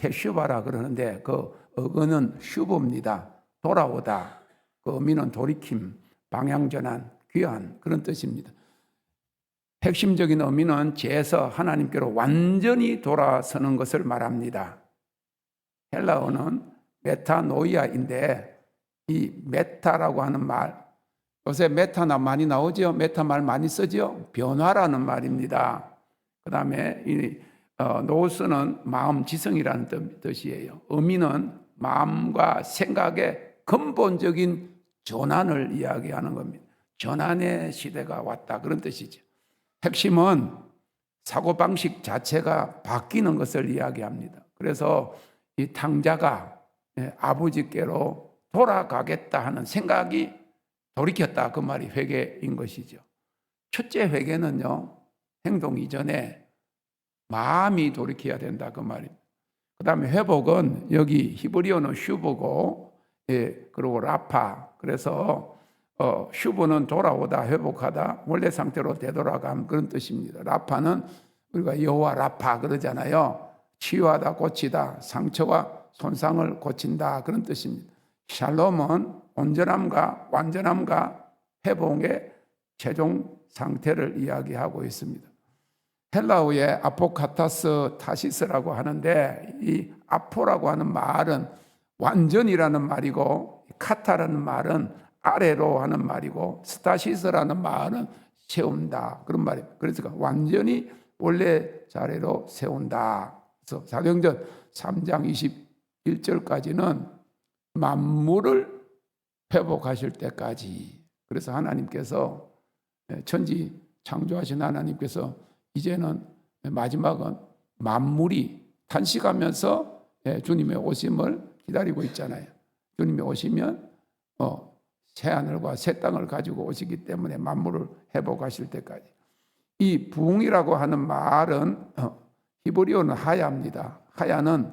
테슈바라 그러는데 그 어근은 슈브입니다. 돌아오다. 그 의미는 돌이킴, 방향전환, 귀환 그런 뜻입니다. 핵심적인 의미는 죄에서 하나님께로 완전히 돌아서는 것을 말합니다. 헬라어는 메타노이아인데 이 메타라고 하는 말, 요새 메타나 많이 나오죠? 메타 말 많이 쓰죠? 변화라는 말입니다. 그 다음에 이 노스는 마음 지성이라는 뜻이에요. 의미는 마음과 생각의 근본적인 전환을 이야기하는 겁니다. 전환의 시대가 왔다 그런 뜻이죠. 핵심은 사고방식 자체가 바뀌는 것을 이야기합니다. 그래서 이 탕자가 아버지께로 돌아가겠다 하는 생각이 돌이켰다 그 말이 회개인 것이죠. 첫째 회개는요, 행동 이전에 마음이 돌이켜야 된다 그 말입니다. 그 다음에 회복은 여기 히브리어는 슈브고 그리고 라파, 그래서 슈브는 돌아오다 회복하다 원래 상태로 되돌아감 그런 뜻입니다. 라파는 우리가 여호와 라파 그러잖아요. 치유하다 고치다, 상처와 손상을 고친다 그런 뜻입니다. 샬롬은 온전함과 완전함과 회복의 최종 상태를 이야기하고 있습니다. 헬라어의 아포카타스 타시스라고 하는데 이 아포라고 하는 말은 완전이라는 말이고 카타라는 말은 아래로 하는 말이고 스타시스라는 말은 세운다 그런 말입니다. 그래서 완전히 원래 자리로 세운다. 그래서 사도행전 3장 21절까지는 만물을 회복하실 때까지, 그래서 하나님께서 천지 창조하신 하나님께서 이제는 마지막은 만물이 탄식하면서 주님의 오심을 기다리고 있잖아요. 주님이 오시면 새하늘과 새 땅을 가지고 오시기 때문에 만물을 회복하실 때까지. 이 부흥이라고 하는 말은 히브리어는 하야입니다. 하야는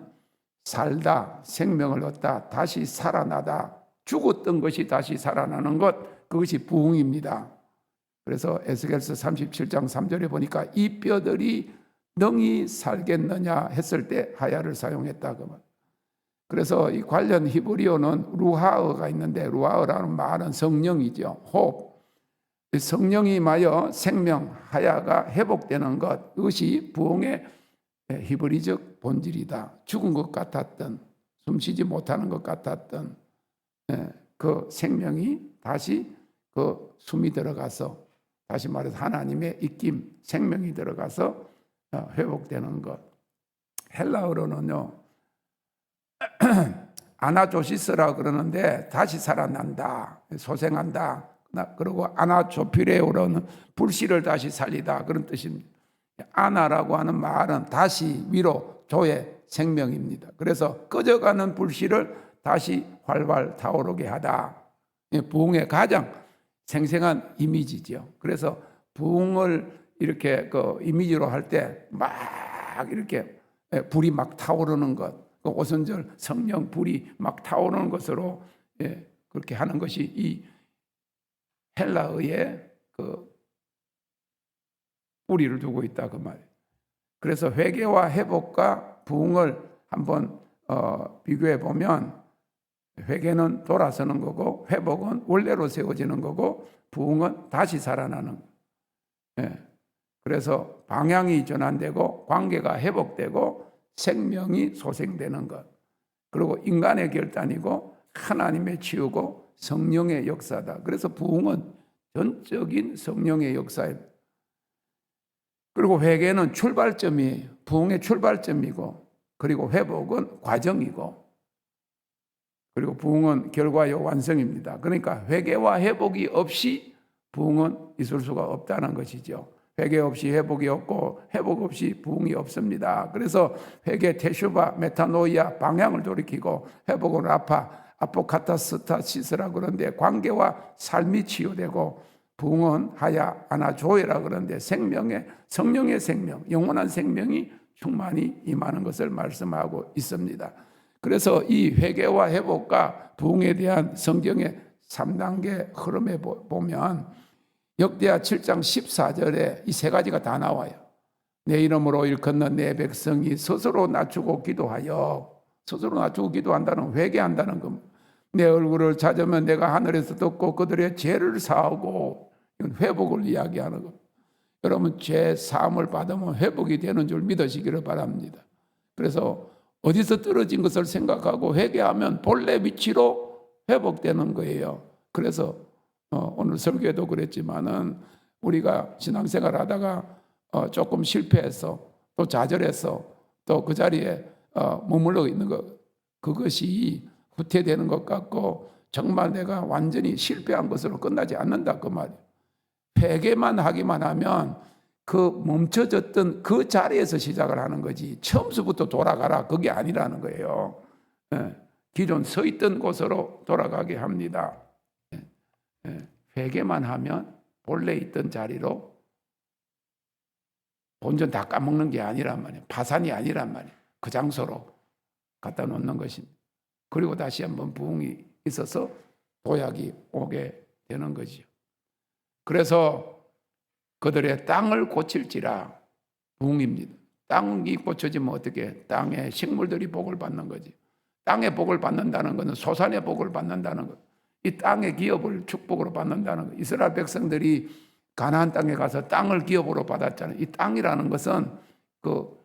살다, 생명을 얻다, 다시 살아나다, 죽었던 것이 다시 살아나는 것, 그것이 부흥입니다. 그래서 에스겔서 37장 3절에 보니까 이 뼈들이 능히 살겠느냐 했을 때 하야를 사용했다 그 말. 그래서 이 관련 히브리어는 루하어가 있는데 루하어라는 말은 성령이죠. 호흡. 성령이 임하여 생명 하야가 회복되는 것, 이것이 부흥의 히브리적 본질이다. 죽은 것 같았던, 숨쉬지 못하는 것 같았던 그 생명이 다시 그 숨이 들어가서, 다시 말해서 하나님의 입김, 생명이 들어가서 회복되는 것. 헬라어로는요 아나조시스라 그러는데 다시 살아난다, 소생한다. 그리고 아나조피레오로는 불씨를 다시 살리다 그런 뜻입니다. 아나라고 하는 말은 다시 위로, 조의 생명입니다. 그래서 꺼져가는 불씨를 다시 활발 타오르게 하다. 부흥의 가장 생생한 이미지죠. 그래서 부흥을 이렇게 그 이미지로 할 때 막 이렇게 불이 막 타오르는 것, 그 오순절 성령 불이 막 타오르는 것으로 그렇게 하는 것이 이 헬라어의 그 뿌리를 두고 있다 그 말이에요. 그래서 회개와 회복과 부흥을 한번 비교해 보면 회개는 돌아서는 거고 회복은 원래로 세워지는 거고 부흥은 다시 살아나는 거예요. 그래서 방향이 전환되고 관계가 회복되고 생명이 소생되는 것, 그리고 인간의 결단이고 하나님의 치유고 성령의 역사다. 그래서 부흥은 전적인 성령의 역사입니다. 그리고 회개는 출발점이에요. 부흥의 출발점이고, 그리고 회복은 과정이고, 그리고 부흥은 결과의 완성입니다. 그러니까 회개와 회복이 없이 부흥은 있을 수가 없다는 것이죠. 회개 없이 회복이 없고 회복 없이 부흥이 없습니다. 그래서 회개 테슈바 메타노이아 방향을 돌이키고, 회복은 아포카타스타시스라고 그러는데 관계와 삶이 치유되고, 부흥은 하야 아나조에라 그러는데 성령의 생명, 영원한 생명이 충만히 임하는 것을 말씀하고 있습니다. 그래서 이 회개와 회복과 부흥에 대한 성경의 3단계 흐름에 보면 역대하 7장 14절에 이 세 가지가 다 나와요. 내 이름으로 일컫는 내 백성이 스스로 낮추고 기도하여, 스스로 낮추고 기도한다는 회개한다는 겁니다. 내 얼굴을 찾으면 내가 하늘에서 듣고 그들의 죄를 사하고, 이건 회복을 이야기하는 겁니다. 여러분, 죄 사함을 받으면 회복이 되는 줄 믿으시기를 바랍니다. 그래서 어디서 떨어진 것을 생각하고 회개하면 본래 위치로 회복되는 거예요. 그래서 오늘 설교에도 그랬지만은 우리가 신앙생활 하다가 조금 실패해서 또 좌절해서 또 그 자리에 머물러 있는 것, 그것이 후퇴되는 것 같고 정말 내가 완전히 실패한 것으로 끝나지 않는다 그 말이에요. 회개만 하기만 하면 그 멈춰졌던 그 자리에서 시작을 하는 거지 처음부터 돌아가라 그게 아니라는 거예요. 기존 서 있던 곳으로 돌아가게 합니다. 회개만 하면 본래 있던 자리로, 본전 다 까먹는 게 아니란 말이에요. 파산이 아니란 말이에요. 그 장소로 갖다 놓는 것입니다. 그리고 다시 한번 부흥이 있어서 도약이 오게 되는 거지요. 그래서 그들의 땅을 고칠지라, 부흥입니다. 땅이 고쳐지면 어떻게? 땅의 식물들이 복을 받는 거지. 땅의 복을 받는다는 것은 소산의 복을 받는다는 것. 이 땅의 기업을 축복으로 받는다는 것. 이스라엘 백성들이 가나안 땅에 가서 땅을 기업으로 받았잖아요. 이 땅이라는 것은 그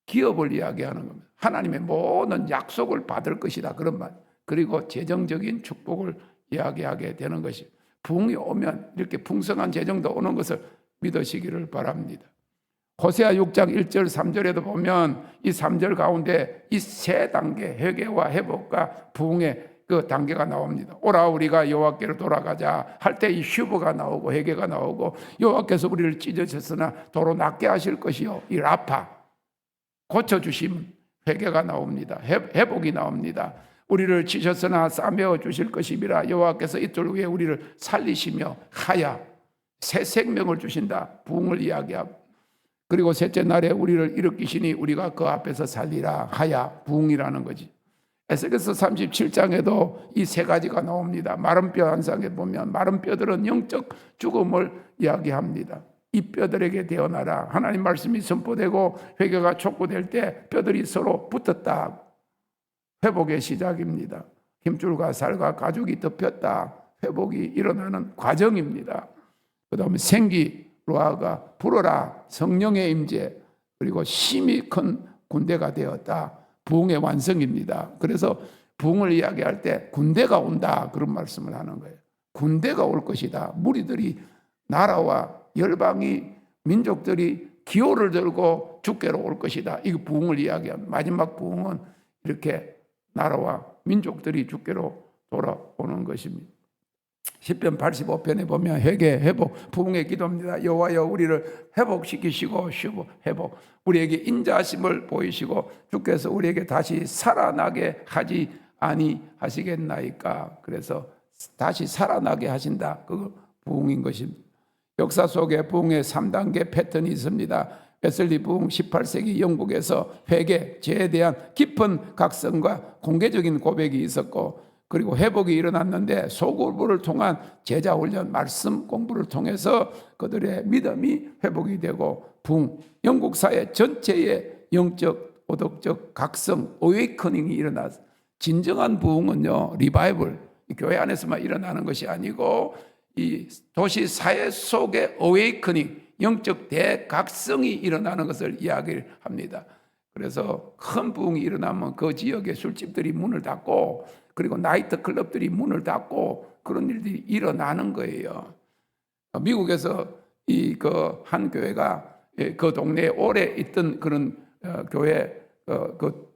기업을 이야기하는 겁니다. 하나님의 모든 약속을 받을 것이다 그런 말. 그리고 재정적인 축복을 이야기하게 되는 것이, 부흥이 오면 이렇게 풍성한 재정도 오는 것을 믿으시기를 바랍니다. 호세아 6장 1절 3절에도 보면 이 3절 가운데 이 세 단계, 회개와 회복과 부흥의 그 단계가 나옵니다. 오라 우리가 여호와께로 돌아가자 할 때 이 슈브가 나오고 회개가 나오고, 여호와께서 우리를 찢으셨으나 도로 낫게 하실 것이요, 이 라파 고쳐주심, 회개가 나옵니다. 회복이 나옵니다. 우리를 치셨으나 싸매어 주실 것이라, 여호와께서 이틀 후에 우리를 살리시며 하야, 새 생명을 주신다, 부흥을 이야기하고, 그리고 셋째 날에 우리를 일으키시니 우리가 그 앞에서 살리라, 하야, 부흥이라는 거지. 에스겔서 37장에도 이 세 가지가 나옵니다. 마른 뼈 한 상에 보면 마른 뼈들은 영적 죽음을 이야기합니다. 이 뼈들에게 되어나라. 하나님 말씀이 선포되고 회개가 촉구될 때 뼈들이 서로 붙었다. 회복의 시작입니다. 힘줄과 살과 가죽이 덮였다. 회복이 일어나는 과정입니다. 그 다음에 생기, 루아가 불어라, 성령의 임재, 그리고 힘이 큰 군대가 되었다. 부흥의 완성입니다. 그래서 부흥을 이야기할 때 군대가 온다 그런 말씀을 하는 거예요. 군대가 올 것이다. 무리들이, 나라와 열방이, 민족들이 기호를 들고 주께로 올 것이다. 이거 부흥을 이야기합니다. 마지막 부흥은 이렇게 나라와 민족들이 주께로 돌아오는 것입니다. 시편 85편에 보면 회개, 회복, 부흥의 기도입니다. 여호와여 우리를 회복시키시고 회복, 우리에게 인자하심을 보이시고 주께서 우리에게 다시 살아나게 하지 아니하시겠나이까. 그래서 다시 살아나게 하신다. 그거 부흥인 것입니다. 역사 속에 부흥의 3단계 패턴이 있습니다. 웨슬리 부흥 18세기 영국에서 회개, 죄에 대한 깊은 각성과 공개적인 고백이 있었고, 그리고 회복이 일어났는데 소그룹을 통한 제자 훈련, 말씀 공부를 통해서 그들의 믿음이 회복이 되고, 부흥, 영국 사회 전체의 영적, 오덕적 각성, 어웨이커닝이 일어났어요. 진정한 부흥은요, 리바이벌, 교회 안에서만 일어나는 것이 아니고 이 도시 사회 속의 어웨이커닝, 영적 대각성이 일어나는 것을 이야기를 합니다. 그래서 큰 부흥이 일어나면 그 지역의 술집들이 문을 닫고, 그리고 나이트 클럽들이 문을 닫고, 그런 일들이 일어나는 거예요. 미국에서 이 그 한 교회가 그 동네에 오래 있던 그런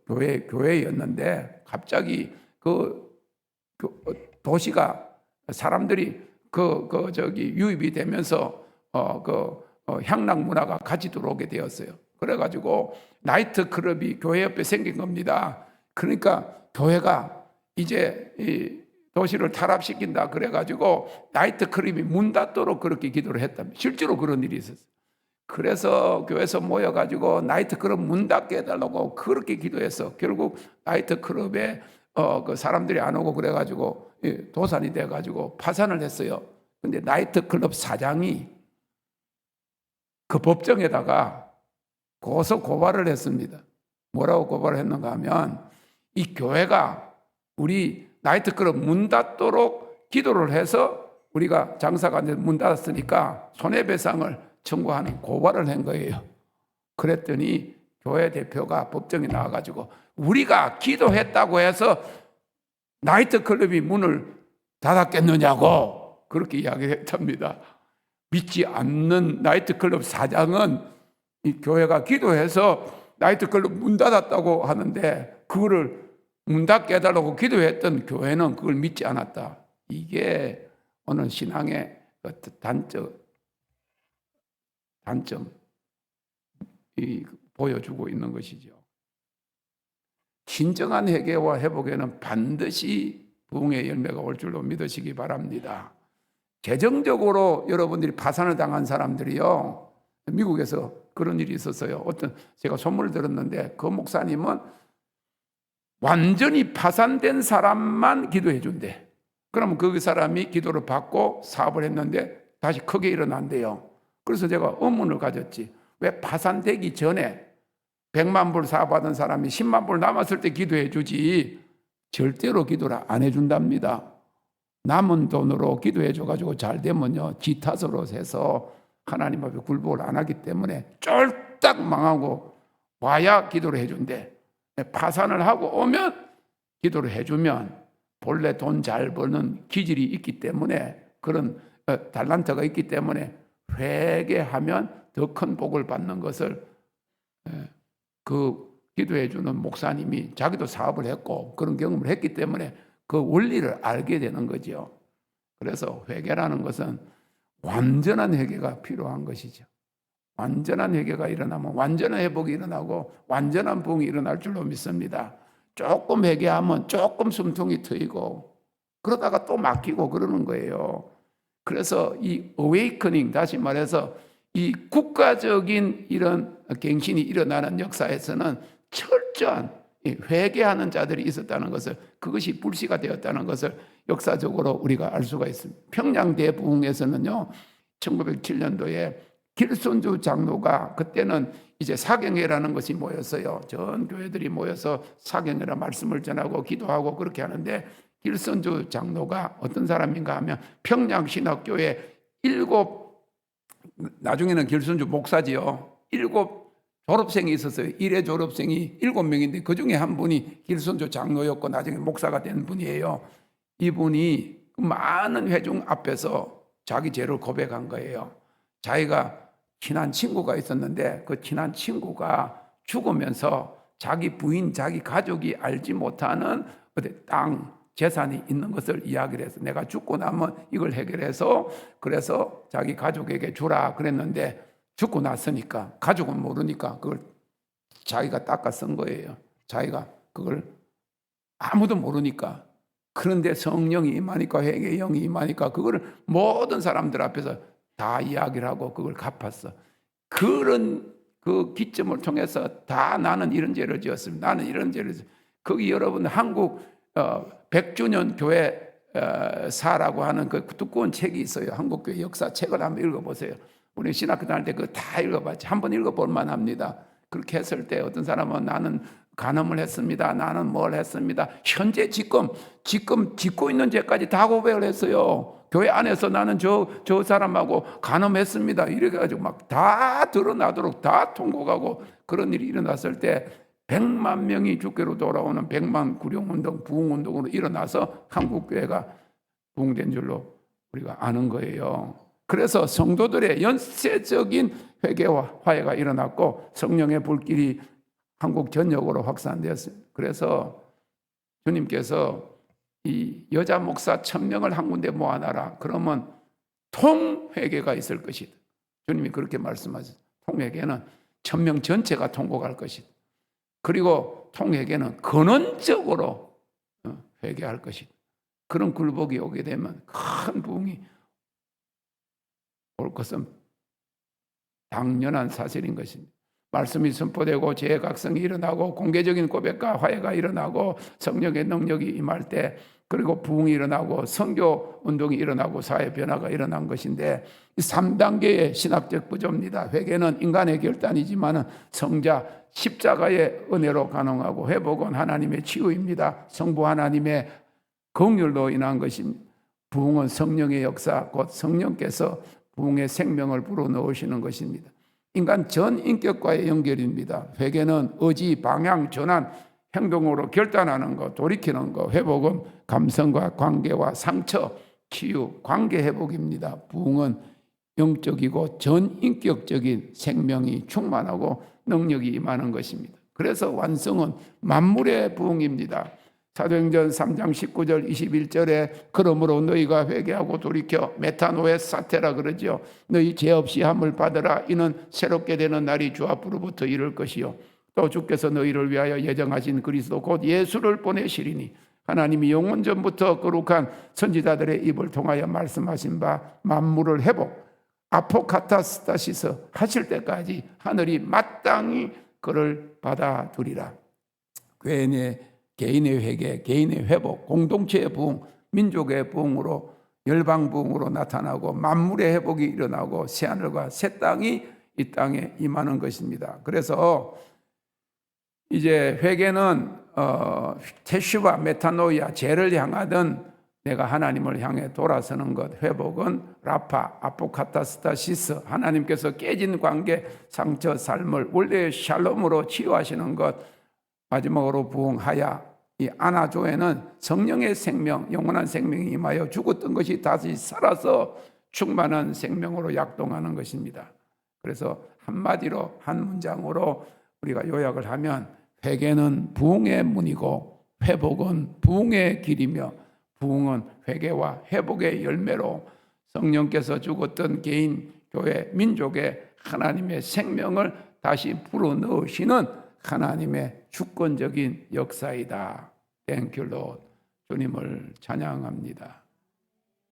교회였는데 갑자기 그 도시가 사람들이 유입이 되면서 향락 문화가 같이 들어오게 되었어요. 그래가지고 나이트 클럽이 교회 옆에 생긴 겁니다. 그러니까 교회가 이제 이 도시를 타락시킨다 그래가지고 나이트 클럽이 문 닫도록 그렇게 기도를 했답니다. 실제로 그런 일이 있었어요. 그래서 교회에서 모여가지고 나이트 클럽 문 닫게 해달라고 그렇게 기도해서 결국 나이트 클럽에 그 사람들이 안 오고 그래가지고 도산이 돼가지고 파산을 했어요. 근데 나이트 클럽 사장이 그 법정에다가 고소 고발을 했습니다. 뭐라고 고발을 했는가 하면 이 교회가 우리 나이트클럽 문 닫도록 기도를 해서 우리가 장사가 안 돼서 문 닫았으니까 손해배상을 청구하는 고발을 한 거예요. 그랬더니 교회 대표가 법정에 나와가지고 우리가 기도했다고 해서 나이트클럽이 문을 닫았겠느냐고 그렇게 이야기를 했답니다. 믿지 않는 나이트클럽 사장은 이 교회가 기도해서 나이트클럽 문 닫았다고 하는데 그거를 문 닫게 해달라고 기도했던 교회는 그걸 믿지 않았다. 이게 오늘 신앙의 단점이 보여주고 있는 것이죠. 진정한 회개와 회복에는 반드시 부흥의 열매가 올 줄로 믿으시기 바랍니다. 재정적으로 여러분들이 파산을 당한 사람들이요, 미국에서 그런 일이 있었어요. 제가 소문을 들었는데 그 목사님은 완전히 파산된 사람만 기도해 준대. 그러면 그 사람이 기도를 받고 사업을 했는데 다시 크게 일어난대요. 그래서 제가 의문을 가졌지. 왜 파산되기 전에 100만 불 사업하던 사람이 10만 불 남았을 때 기도해 주지 절대로 기도를 안 해준답니다. 남은 돈으로 기도해 줘가지고 잘 되면요, 지 탓으로 해서 하나님 앞에 굴복을 안 하기 때문에 쫄딱 망하고 와야 기도를 해준대. 파산을 하고 오면 기도를 해주면 본래 돈 잘 버는 기질이 있기 때문에 그런 달란트가 있기 때문에 회개하면 더 큰 복을 받는 것을 그 기도해 주는 목사님이 자기도 사업을 했고 그런 경험을 했기 때문에 그 원리를 알게 되는 거죠. 그래서 회개라는 것은 완전한 회개가 필요한 것이죠. 완전한 회개가 일어나면 완전한 회복이 일어나고 완전한 부흥이 일어날 줄로 믿습니다. 조금 회개하면 조금 숨통이 트이고 그러다가 또 막히고 그러는 거예요. 그래서 이 어웨이커닝, 다시 말해서 이 국가적인 이런 갱신이 일어나는 역사에서는 철저한 회개하는 자들이 있었다는 것을, 그것이 불씨가 되었다는 것을 역사적으로 우리가 알 수가 있습니다. 평양 대부흥에서는요, 1907년도에 길손주 장로가, 그때는 이제 사경회라는 것이 모였어요. 전 교회들이 모여서 사경회라 말씀을 전하고 기도하고 그렇게 하는데, 길손주 장로가 어떤 사람인가 하면 평양신학교에 나중에는 길손주 목사지요. 7 졸업생이 있었어요. 1회 졸업생이 7명인데 그 중에 한 분이 길손주 장로였고 나중에 목사가 된 분이에요. 이분이 많은 회중 앞에서 자기 죄를 고백한 거예요. 자기가 친한 친구가 있었는데 그 친한 친구가 죽으면서 자기 부인, 자기 가족이 알지 못하는 땅, 재산이 있는 것을 이야기를 해서 내가 죽고 나면 이걸 해결해서 그래서 자기 가족에게 주라 그랬는데 죽고 났으니까 가족은 모르니까 그걸 자기가 닦아 쓴 거예요. 자기가 그걸 아무도 모르니까. 그런데 성령이 임하니까, 회개의 영이 임하니까 그거를 모든 사람들 앞에서 다 이야기를 하고 그걸 갚았어. 그런 그 기점을 통해서 다 나는 이런 죄를 지었습니다. 나는 이런 죄를 지었습니다. 거기 여러분 한국 100주년 교회 사라고 하는 그 두꺼운 책이 있어요. 한국교회 역사 책을 한번 읽어보세요. 우리 신학교 다닐 때 그거 다 읽어봤지. 한번 읽어볼 만합니다. 그렇게 했을 때 어떤 사람은 나는 간음을 했습니다. 나는 뭘 했습니다. 현재 지금 짓고 있는 죄까지 다 고백을 했어요. 교회 안에서 나는 저 사람하고 간음했습니다. 이래가지고 막 다 드러나도록 다 통곡하고 그런 일이 일어났을 때 100만 명이 주께로 돌아오는 100만 구령운동, 부흥운동으로 일어나서 한국교회가 부흥된 줄로 우리가 아는 거예요. 그래서 성도들의 연쇄적인 회개와 화해가 일어났고 성령의 불길이 한국 전역으로 확산되었어요. 그래서 주님께서 이 여자 목사 1000명을 한 군데 모아놔라. 그러면 통회개가 있을 것이다. 주님이 그렇게 말씀하셨어요. 통회개는 1000명 전체가 통곡할 것이다. 그리고 통회개는 근원적으로 회개할 것이다. 그런 굴복이 오게 되면 큰 부흥이 올 것은 당연한 사실인 것입니다. 말씀이 선포되고 죄의 각성이 일어나고 공개적인 고백과 화해가 일어나고 성령의 능력이 임할 때, 그리고 부흥이 일어나고 선교 운동이 일어나고 사회 변화가 일어난 것인데, 이 3단계의 신학적 구조입니다. 회개는 인간의 결단이지만 성자 십자가의 은혜로 가능하고, 회복은 하나님의 치유입니다. 성부 하나님의 긍휼로 인한 것입니다. 부흥은 성령의 역사, 곧 성령께서 부흥의 생명을 불어넣으시는 것입니다. 인간 전 인격과의 연결입니다. 회개는 의지, 방향, 전환, 행동으로 결단하는 것, 돌이키는 것. 회복은 감성과 관계와 상처, 치유, 관계 회복입니다. 부흥은 영적이고 전인격적인 생명이 충만하고 능력이 임하는 것입니다. 그래서 완성은 만물의 부흥입니다. 사도행전 3장 19절 21절에 그러므로 너희가 회개하고 돌이켜 메타노에 사테라 그러죠. 너희 죄 없이 함을 받으라. 이는 새롭게 되는 날이 주 앞으로부터 이를 것이요. 또 주께서 너희를 위하여 예정하신 그리스도 곧 예수를 보내시리니 하나님이 영원 전부터 거룩한 선지자들의 입을 통하여 말씀하신 바 만물을 회복 아포카타스타시스 하실 때까지 하늘이 마땅히 그를 받아두리라. 개인의 회개, 개인의 회복, 공동체의 부흥, 민족의 부흥으로, 열방 부흥으로 나타나고 만물의 회복이 일어나고 새하늘과 새 땅이 이 땅에 임하는 것입니다. 그래서 이제 회개는 테슈바 메타노이아, 죄를 향하던 내가 하나님을 향해 돌아서는 것. 회복은 라파 아포카타스타시스, 하나님께서 깨진 관계, 상처, 삶을 원래의 샬롬으로 치유하시는 것. 마지막으로 부흥하야, 이 아나조에는 성령의 생명, 영원한 생명이 임하여 죽었던 것이 다시 살아서 충만한 생명으로 약동하는 것입니다. 그래서 한마디로, 한 문장으로 우리가 요약을 하면, 회개는 부흥의 문이고 회복은 부흥의 길이며, 부흥은 회개와 회복의 열매로 성령께서 죽었던 개인, 교회, 민족의 하나님의 생명을 다시 불어넣으시는 하나님의 주권적인 역사이다. 땡큐 롯. 주님을 찬양합니다.